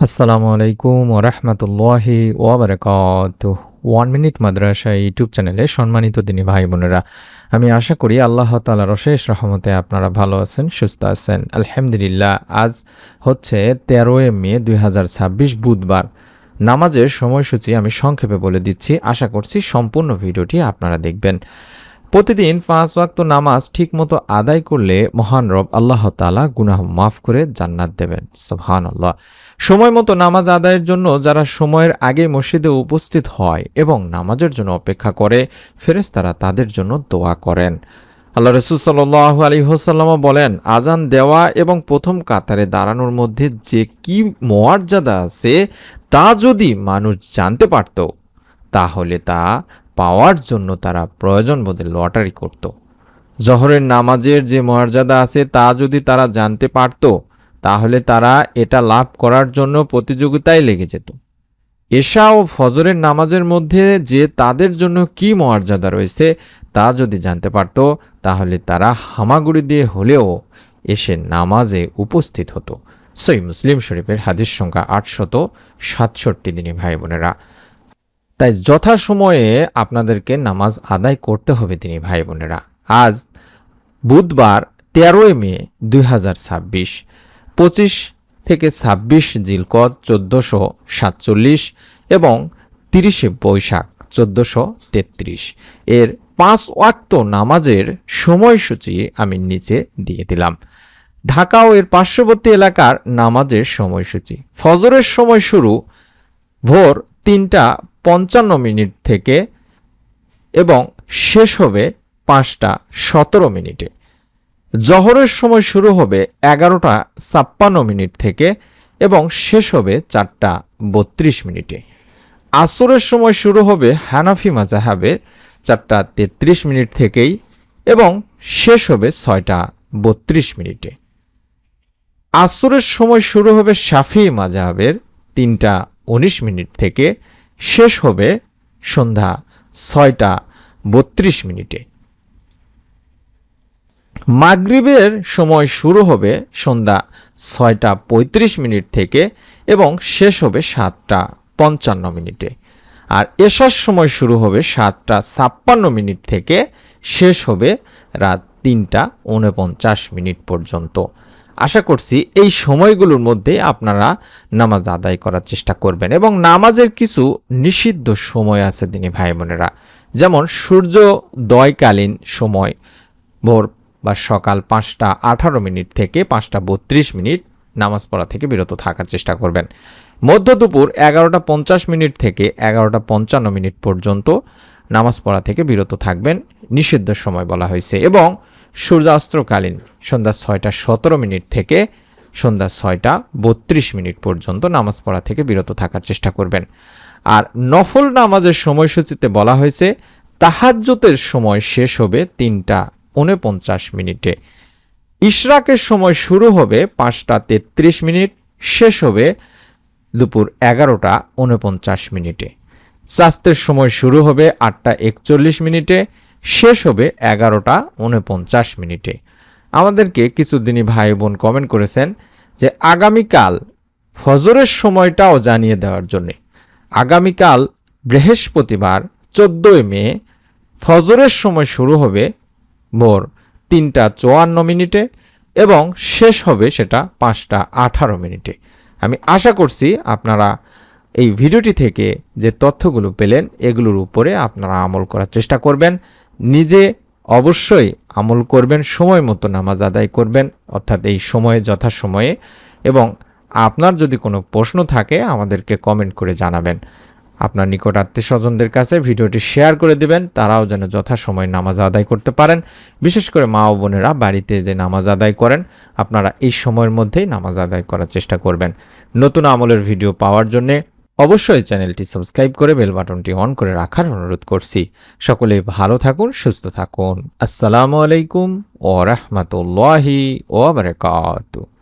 আসসালামু আলাইকুম ওয়া রাহমাতুল্লাহি ওয়া বারাকাতুহু। 1 মিনিট মাদ্রাসা ইউটিউব চ্যানেলে সম্মানিত দিনী ভাই বোনেরা, আমি আশা করি আল্লাহ তাআলার অশেষ রহমতে আপনারা ভালো আছেন, সুস্থ আছেন। আলহামদুলিল্লাহ। আজ হচ্ছে 13 মে 2026 বুধবার। নামাজের সময়সূচি আমি সংক্ষেপে বলে দিচ্ছি, আশা করছি সম্পূর্ণ ভিডিওটি আপনারা দেখবেন। প্রতিদিন 5 ওয়াক্ত নামাজ ঠিকমতো আদায় করলে মহান রব আল্লাহ তাআলা গুনাহ মাফ করে জান্নাত দেবেন। সুবহানাল্লাহ। সময় মতো নামাজ আদায়ের জন্য যারা সময়ের আগে মসজিদে উপস্থিত হয় এবং নামাজের জন্য অপেক্ষা করে, ফেরেশতারা তাদের জন্য দোয়া করেন। আল্লাহ রাসূল সাল্লাল্লাহু আলাইহি ওয়াসাল্লাম বলেন, আজান দেওয়া এবং প্রথম কাতারে দাঁড়ানোর মধ্যে যে কি মর্যাদা আছে তা যদি মানুষ জানতে পারত, তাহলে তা পাওয়ার জন্য তারা প্রয়োজন বোধে লটারি করত। জোহরের নামাজের যে মর্যাদা আছে তা যদি তারা জানতে পারত, তাহলে তারা এটা লাভ করার জন্য প্রতিযোগিতায় লেগে যেত। এশা ও ফজরের নামাজের মধ্যে যে তাদের জন্য কি মর্যাদা রয়েছে তা যদি জানতে পারত, তাহলে তারা হামাগুড়ি দিয়ে হলেও এসে নামাজে উপস্থিত হতো। সহিহ মুসলিম শরীফের হাদিস সংখ্যা 867। দিনী ভাই বোনেরা, তাই যথাসময়ে আপনাদেরকে নামাজ আদায় করতে হবে। দিনী ভাই বোনেরা, আজ বুধবার 13 মে 2026, 25 থেকে 26 জিলকদ 1447 এবং 30 বৈশাখ 1433 এর 5 ওয়াক্ত নামাজের সময়সূচি আমি নিচে দিয়ে দিলাম। ঢাকা ও এর পার্শ্ববর্তী এলাকার নামাজের সময়সূচি: ফজরের সময় শুরু ভোর 3:55 থেকে এবং শেষ হবে 5:17। জোহরের সময় শুরু হবে 11:56 থেকে এবং শেষ হবে 4:32। আসরের সময় শুরু হবে হানাফি মাযহাবের 4:33 থেকেই এবং শেষ হবে 6:32। আসরের সময় শুরু হবে শাফিঈ মাযহাবের 3:19 থেকে শেষ হবে সন্ধ্যা 6:32। মাগরিবের সময় শুরু হবে সন্ধ্যা 6:35 থেকে এবং শেষ হবে 7:55। আর এশার সময় শুরু হবে 7:56 থেকে শেষ হবে রাত 3:49 পর্যন্ত। আশা করছি এই সময়গুলোর মধ্যে আপনারা নামাজ আদায় করার চেষ্টা করবেন। এবং নামাজের কিছু নিষিদ্ধ সময় আছে দিনী ভাই বোনেরা, যেমন সূর্যোদয়কালীন সময় ভোর বা সকাল 5:18 থেকে 5:32 নামাজ পড়া থেকে বিরত থাকার চেষ্টা করবেন। মধ্য দুপুর 11:50 থেকে 11:55 পর্যন্ত নামাজ পড়া থেকে বিরত থাকবেন, নিষিদ্ধ সময় বলা হয়েছে। এবং সূর্যাস্তকালীন সন্ধ্যা 6:17 থেকে সন্ধ্যা 6:32 পর্যন্ত নামাজ পড়া থেকে বিরত থাকার চেষ্টা করবেন। আর নফল নামাজের সময়সূচিতে বলা হয়েছে তাহাজ্জুদের সময় শেষ হবে 3:49। ইশরাকের সময় শুরু হবে 5:33, শেষ হবে দুপুর 11:49। সাস্তের সময় শুরু হবে 8:41, শেষ হবে 11:49। আমাদেরকে কিছু দিনী ভাই বোন কমেন্ট করেছেন যে আগামীকাল ফজরের সময়টাও জানিয়ে দেওয়ার জন্য। আগামীকাল বৃহস্পতিবার 14 মে ফজরের সময় শুরু হবে ভোর 3:54 এবং শেষ হবে সেটা 5:18। আমি আশা করছি আপনারা এই ভিডিওটি থেকে যে তথ্যগুলো পেলেন এগুলোর উপরে আপনারা আমল করার চেষ্টা করবেন। নিজে অবশ্যই আমল করবেন, সময় মতো নামাজ আদায় করবেন, অর্থাৎ এই সময়ে যথাসময়ে। এবং আপনার যদি কোনো প্রশ্ন থাকে আমাদেরকে কমেন্ট করে জানাবেন। আপনার নিকট আত্মীয় স্বজনদের কাছে ভিডিওটি শেয়ার করে দিবেন, তারাও যেন যথাসময়ে নামাজ আদায় করতে পারেন। বিশেষ করে মা ও বোনেরা বাড়িতে যে নামাজ আদায় করেন, আপনারা এই সময়ের মধ্যেই নামাজ আদায় করার চেষ্টা করবেন। নতুন আমলের ভিডিও পাওয়ার জন্যে অবশ্যই চ্যানেলটি সাবস্ক্রাইব করে বেল বাটনটি অন করে রাখার অনুরোধ করছি। সকলে ভালো থাকুন, সুস্থ থাকুন। আসসালামু আলাইকুম ওয়া রাহমাতুল্লাহি ওয়া বারাকাতুহু।